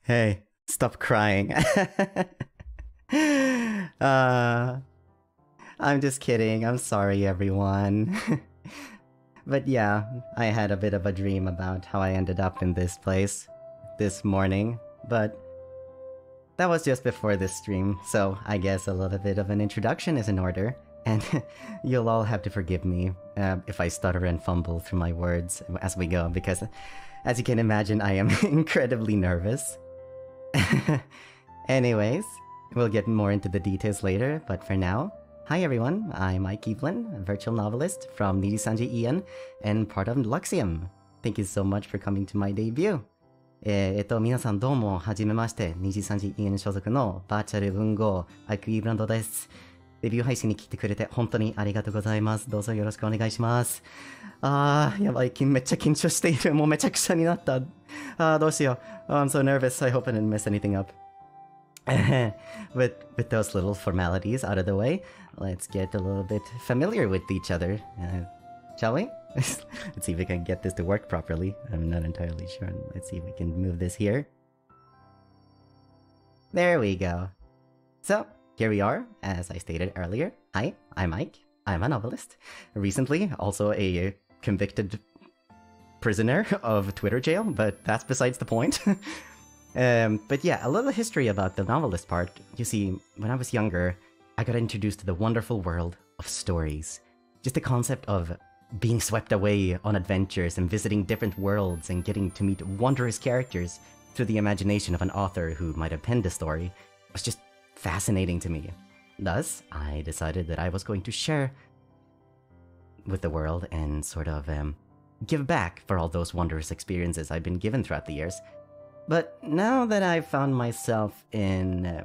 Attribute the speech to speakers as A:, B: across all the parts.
A: Hey, stop crying. uh, I'm just kidding. I'm sorry, everyone. But yeah, I had a bit of a dream about how I ended up in this place this morning, but that was just before this stream, so I guess a little bit of an introduction is in order, and you'll all have to forgive me if I stutter and fumble through my words as we go, because as you can imagine, I am incredibly nervous. Anyways, we'll get more into the details later, but for now, hi everyone, I'm Ike Eveland, a virtual novelist from Nijisanji Ian and part of Luxium. Thank you so much for coming to my debut. 皆さんどうもはじめまして、Nijisanji Ian 所属のバーチャル文豪 Ike Eveland です。デビュー配信に来てくれて本当にありがとうございます。どうぞよろしくお願いします。やばい、めっちゃ緊張している。もうめちゃくちゃになった。どうしよう。I'm so nervous. I hope I didn't mess anything up. with those little formalities out of the way, let's get a little bit familiar with each other. Shall we? Let's see if we can get this to work properly. I'm not entirely sure. Let's see if we can move this here. There we go. So, here we are, as I stated earlier. Hi, I'm Ike. I'm a novelist. Recently, also a convicted prisoner of Twitter jail, but that's besides the point. But yeah, a little history about the novelist part. You see, when I was younger, I got introduced to the wonderful world of stories. Just the concept of being swept away on adventures and visiting different worlds and getting to meet wondrous characters through the imagination of an author who might have penned a story was just fascinating to me. Thus, I decided that I was going to share with the world and sort of give back for all those wondrous experiences I've been given throughout the years. But now that I've found myself in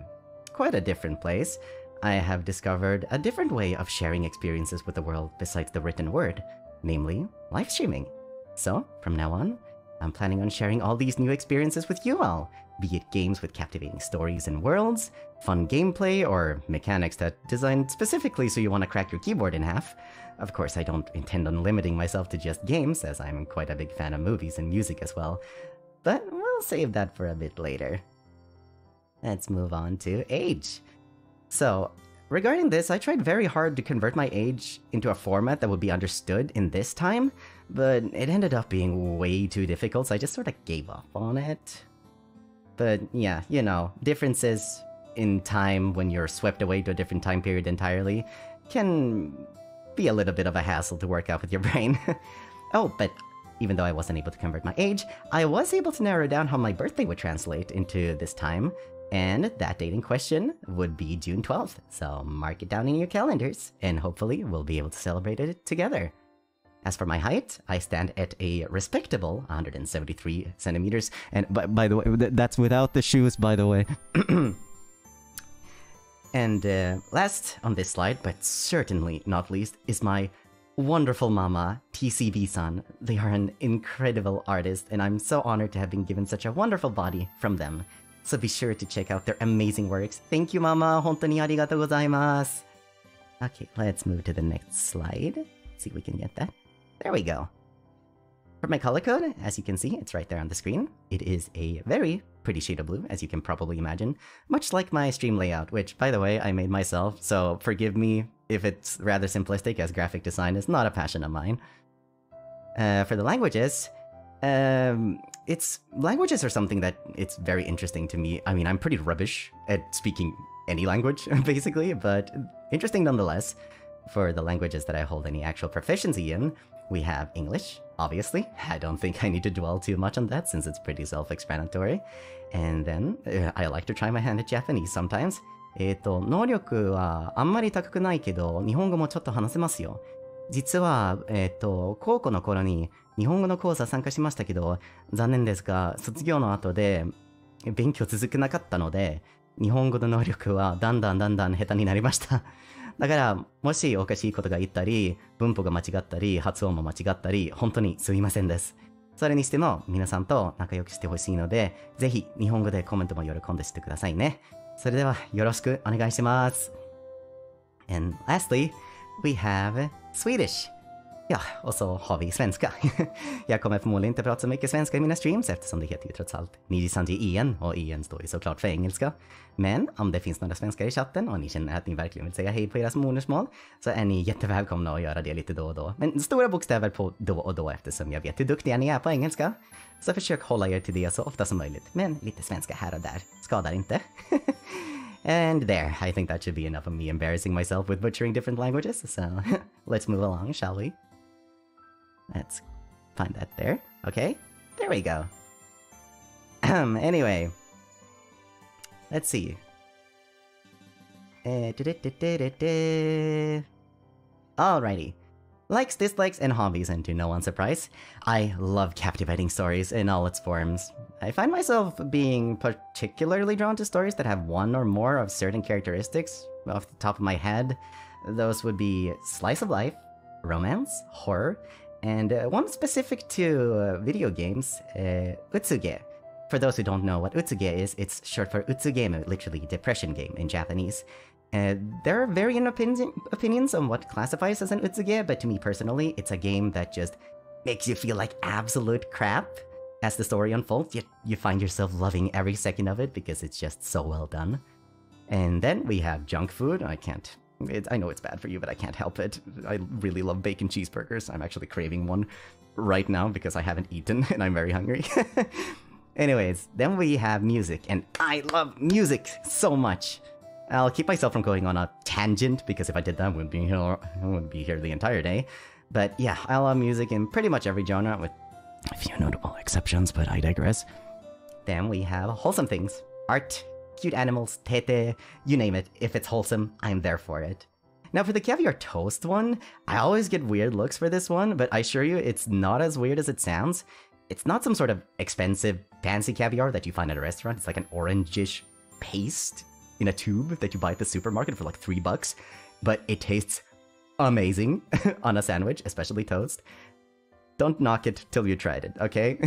A: quite a different place, I have discovered a different way of sharing experiences with the world besides the written word, namely live streaming. So, from now on, I'm planning on sharing all these new experiences with you all, be it games with captivating stories and worlds, fun gameplay, or mechanics that designed specifically so you want to crack your keyboard in half. Of course, I don't intend on limiting myself to just games, as I'm quite a big fan of movies and music as well. But we'll save that for a bit later. Let's move on to age. So, regarding this, I tried very hard to convert my age into a format that would be understood in this time, but it ended up being way too difficult, so I just sort of gave up on it. But yeah, you know, differences in time when you're swept away to a different time period entirely can be a little bit of a hassle to work out with your brain. Oh, but even though I wasn't able to convert my age, I was able to narrow down how my birthday would translate into this time, and that date in question would be June 12th, so mark it down in your calendars, and hopefully we'll be able to celebrate it together. As for my height, I stand at a respectable 173 centimeters, and by the way, that's without the shoes, by the way. And last on this slide, but certainly not least, is my wonderful mama, TCB-san. They are an incredible artist, and I'm so honored to have been given such a wonderful body from them. So be sure to check out their amazing works. Thank you, mama. Hontoni arigatou gozaimasu. Okay, let's move to the next slide. See if we can get that. There we go. For my color code, as you can see, it's right there on the screen. It is a very pretty shade of blue, as you can probably imagine. Much like my stream layout, which, by the way, I made myself, so forgive me if it's rather simplistic, as graphic design is not a passion of mine. For the languages, languages are something that it's very interesting to me. I mean, I'm pretty rubbish at speaking any language, basically, but interesting nonetheless. For the languages that I hold any actual proficiency in, we have English, obviously. I don't think I need to dwell too much on that since it's pretty self-explanatory. And then, I like to try my hand at Japanese sometimes. 能力はあんまり高くないけど、日本語もちょっと話せますよ。実は、高校の頃に日本語の講座参加しましたけど、残念ですが、卒業の後で勉強続けなかったので、日本語の能力はだんだん下手になりました。だから、もしおかしいことが言ったり、文法が間違ったり、発音も間違ったり、本当にすみませんです。それにしても、皆さんと仲良くしてほしいので、ぜひ日本語でコメントも喜んでしてくださいね。それでは、よろしくお願いします。And lastly, we have Swedish. Ja, och så har vi svenska. Jag kommer förmodligen inte prata så mycket svenska i mina streams eftersom det heter ju trots allt Nijisanji en och en står ju såklart för engelska. Men om det finns några svenskar i chatten och ni känner att ni verkligen vill säga hej på deras modersmål så är ni jättevälkomna att göra det lite då och då. Men stora bokstäver på då och då eftersom jag vet hur duktiga ni är på engelska. Så försök hålla er till det så ofta som möjligt. Men lite svenska här och där skadar inte. And there, I think that should be enough of me embarrassing myself with butchering different languages. So let's move along, shall we? Let's find that there. Okay, there we go. Anyway, let's see. Alrighty. Likes, dislikes, and hobbies, and to no one's surprise, I love captivating stories in all its forms. I find myself being particularly drawn to stories that have one or more of certain characteristics. Off the top of my head, those would be slice of life, romance, horror, and one specific to video games, utsuge. For those who don't know what utsuge is, it's short for utsugemu, literally depression game in Japanese. There are varying opinions on what classifies as an utsuge, but to me personally, it's a game that just makes you feel like absolute crap. As the story unfolds, yet you find yourself loving every second of it because it's just so well done. And then we have junk food. I know it's bad for you, but I can't help it. I really love bacon cheeseburgers. I'm actually craving one right now because I haven't eaten and I'm very hungry. Anyways, then we have music, and I love music so much. I'll keep myself from going on a tangent because if I did that, I wouldn't be here the entire day. But yeah, I love music in pretty much every genre with a few notable exceptions, but I digress. Then we have wholesome things. Art, cute animals, tete, you name it. If it's wholesome, I'm there for it. Now for the caviar toast one, I always get weird looks for this one, but I assure you it's not as weird as it sounds. It's not some sort of expensive, fancy caviar that you find at a restaurant. It's like an orangish paste in a tube that you buy at the supermarket for like $3, but it tastes amazing on a sandwich, especially toast. Don't knock it till you tried it, okay?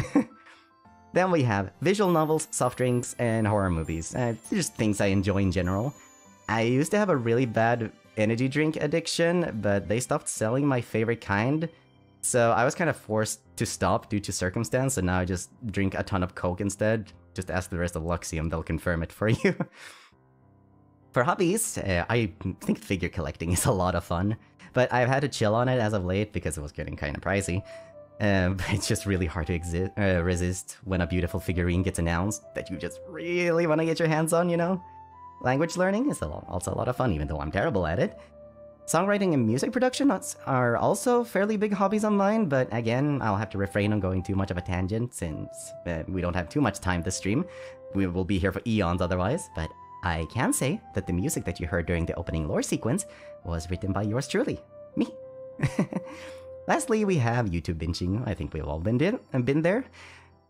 A: Then we have visual novels, soft drinks, and horror movies. Just things I enjoy in general. I used to have a really bad energy drink addiction, but they stopped selling my favorite kind. So I was kind of forced to stop due to circumstance, and now I just drink a ton of Coke instead. Just ask the rest of Luxium, they'll confirm it for you. For hobbies, I think figure collecting is a lot of fun, but I've had to chill on it as of late because it was getting kind of pricey. But it's just really hard to resist when a beautiful figurine gets announced that you just really want to get your hands on, you know? Language learning is also a lot of fun, even though I'm terrible at it. Songwriting and music production are also fairly big hobbies of mine, but again, I'll have to refrain on going too much of a tangent since we don't have too much time to stream. We will be here for eons otherwise, but I can say that the music that you heard during the opening lore sequence was written by yours truly, me. Lastly, we have YouTube binging. I think we've all been there.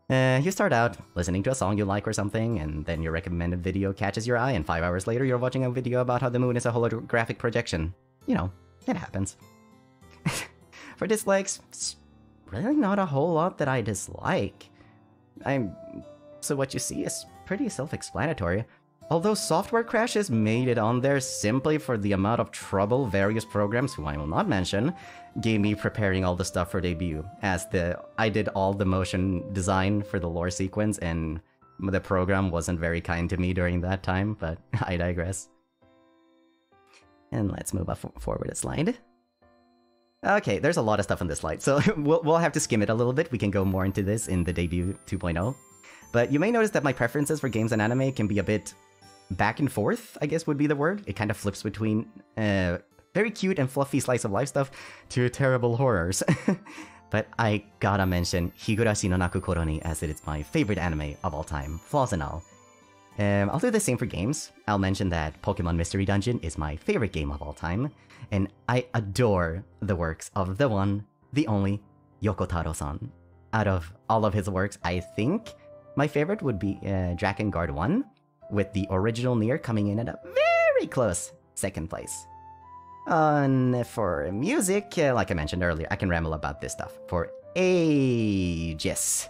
A: You start out listening to a song you like or something, and then your recommended video catches your eye, and 5 hours later you're watching a video about how the moon is a holographic projection. You know, it happens. For dislikes, it's really not a whole lot that I dislike. So what you see is pretty self-explanatory. Although software crashes made it on there simply for the amount of trouble various programs, who I will not mention, gave me preparing all the stuff for debut, as I did all the motion design for the lore sequence, and the program wasn't very kind to me during that time, but I digress. And let's move forward a slide. Okay, there's a lot of stuff on this slide, so we'll have to skim it a little bit. We can go more into this in the debut 2.0. But you may notice that my preferences for games and anime can be a bit back and forth, I guess would be the word. It kind of flips between very cute and fluffy slice of life stuff to terrible horrors. But I gotta mention Higurashi no Naku Koro ni, as it is my favorite anime of all time, flaws and all. I'll do the same for games. I'll mention that Pokemon Mystery Dungeon is my favorite game of all time, and I adore the works of the one, the only, Yoko Taro-san. Out of all of his works, I think my favorite would be Drakengard 1, with the original Nier coming in at a very close second place. For music, like I mentioned earlier, I can ramble about this stuff for ages.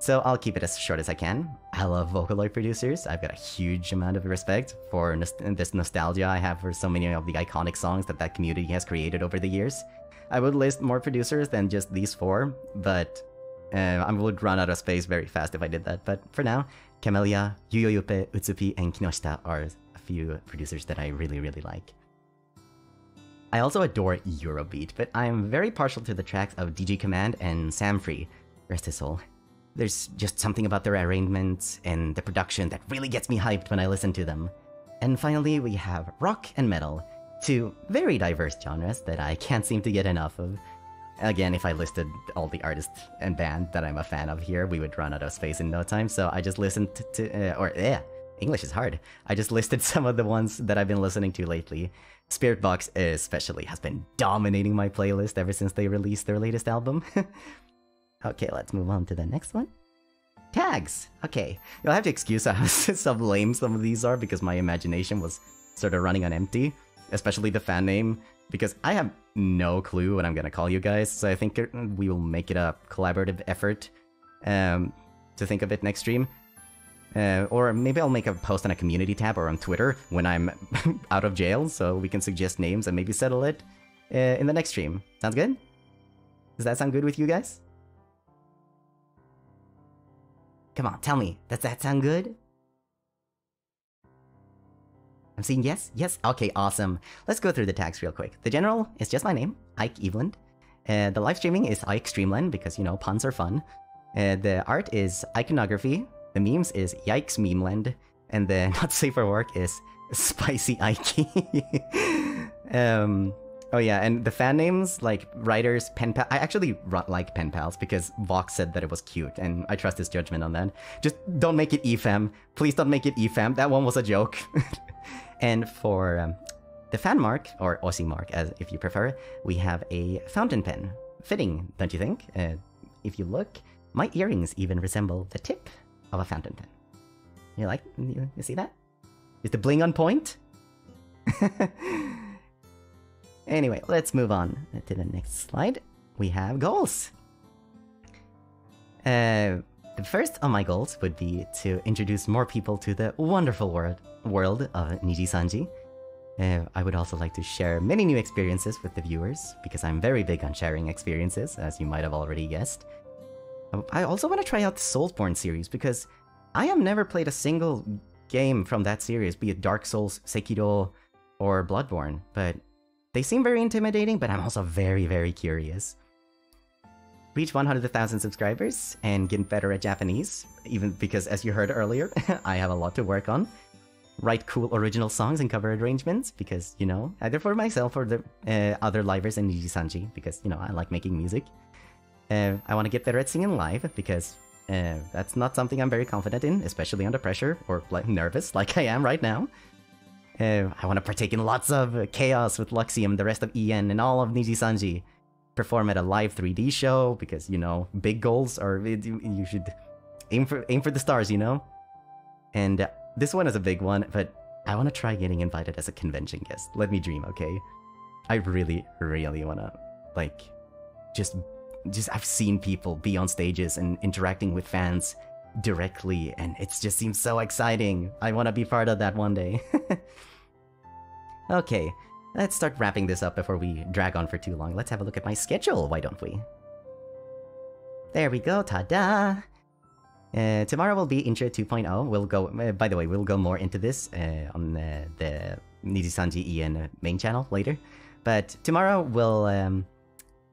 A: So I'll keep it as short as I can. I love Vocaloid producers. I've got a huge amount of respect for this nostalgia I have for so many of the iconic songs that that community has created over the years. I would list more producers than just these 4, but I would run out of space very fast if I did that. But for now, Camellia, Yuyoyupe, Utsupi, and Kinoshita are a few producers that I really, really like. I also adore Eurobeat, but I'm very partial to the tracks of DG Command and Sam Free, rest his soul. There's just something about their arrangements and the production that really gets me hyped when I listen to them. And finally, we have rock and metal, 2 very diverse genres that I can't seem to get enough of. Again, if I listed all the artists and band that I'm a fan of here, we would run out of space in no time, so I just listened to English is hard. I just listed some of the ones that I've been listening to lately. Spiritbox especially has been dominating my playlist ever since they released their latest album. Okay, let's move on to the next one. Tags! Okay, you'll have to excuse how some lame some of these are because my imagination was sort of running on empty. Especially the fan name, because I have no clue what I'm gonna call you guys, so I think we will make it a collaborative effort to think of it next stream. Or maybe I'll make a post on a community tab or on Twitter when I'm out of jail, so we can suggest names and maybe settle it in the next stream. Sounds good? Does that sound good with you guys? Come on, tell me, does that sound good? I'm seeing yes? Yes? Okay, awesome. Let's go through the tags real quick. The general is just my name, Ike Eveland. The live streaming is Ike Streamland because, you know, puns are fun. The art is iconography. The memes is Yikes Memeland. And the not safe for work is Spicy Ike. Oh yeah, and the fan names, like writers, pen pal. I actually like pen pals because Vox said that it was cute, and I trust his judgment on that. Just don't make it EFAM. Please don't make it EFAM. That one was a joke. And for the fan mark, or Aussie mark, as if you prefer, we have a fountain pen. Fitting, don't you think? If you look, my earrings even resemble the tip of a fountain pen. You see that? Is the bling on point? Anyway, let's move on to the next slide. We have goals. The first of my goals would be to introduce more people to the wonderful world of Niji Sanji. I would also like to share many new experiences with the viewers, because I'm very big on sharing experiences, as you might have already guessed. I also want to try out the Soulsborne series, because I have never played a single game from that series, be it Dark Souls, Sekiro, or Bloodborne, but they seem very intimidating, but I'm also very, very curious. Reach 100,000 subscribers and get better at Japanese, even because, as you heard earlier, I have a lot to work on. Write cool original songs and cover arrangements, because, you know, either for myself or the other livers in Niji Sanji, because, you know, I like making music. I want to get better at singing live, because that's not something I'm very confident in, especially under pressure, or like nervous, like I am right now. I want to partake in lots of chaos with Luxium, the rest of EN, and all of Niji Sanji. Perform at a live 3D show, because, you know, big goals are... You should aim for the stars, you know? And this one is a big one, but I want to try getting invited as a convention guest. Let me dream, okay? I really, really want to, like, just I've seen people be on stages and interacting with fans directly, and it just seems so exciting. I want to be part of that one day. Okay, let's start wrapping this up before we drag on for too long. Let's have a look at my schedule, why don't we? There we go, ta-da! Tomorrow will be Intro 2.0. We'll go, by the way, we'll go more into this on the Niji Sanji EN main channel later. But tomorrow we'll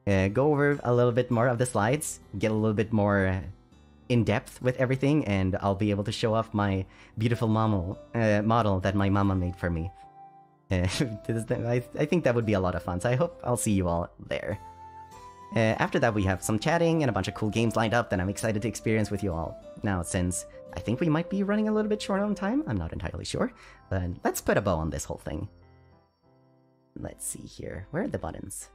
A: go over a little bit more of the slides, get a little bit more in-depth with everything, and I'll be able to show off my beautiful model that my mama made for me. I think that would be a lot of fun, so I hope I'll see you all there. After that, we have some chatting and a bunch of cool games lined up that I'm excited to experience with you all. Now, since I think we might be running a little bit short on time, I'm not entirely sure, but let's put a bow on this whole thing. Let's see here. Where are the buttons?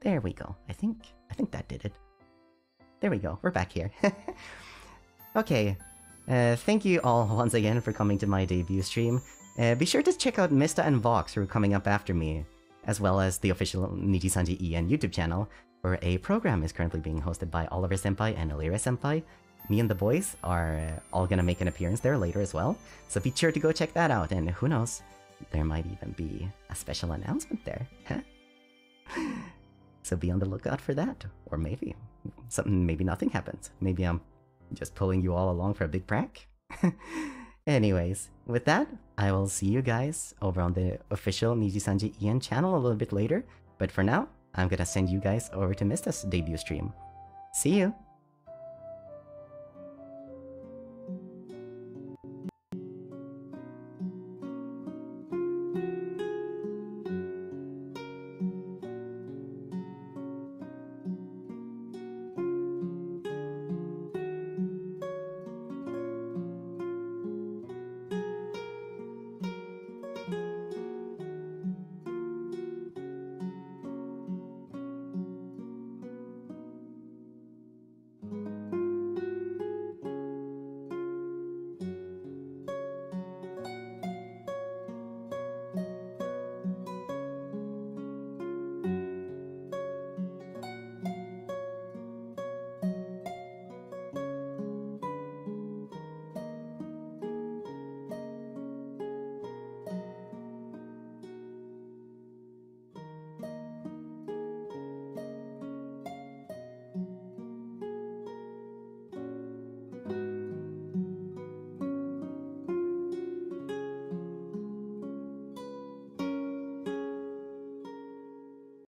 A: There we go. I think that did it. There we go. We're back here. Okay. Thank you all once again for coming to my debut stream. Be sure to check out Mista and Vox, who are coming up after me, as well as the official Niji Sanji EN YouTube channel. where a program is currently being hosted by Oliver Senpai and Elira Senpai. Me and the boys are all gonna make an appearance there later as well, so be sure to go check that out, and who knows, there might even be a special announcement there, huh? So be on the lookout for that, or maybe nothing happens. Maybe I'm just pulling you all along for a big prank. Anyways, with that, I will see you guys over on the official Nijisanji Ian channel a little bit later, but for now, I'm gonna send you guys over to Mista's debut stream. See you!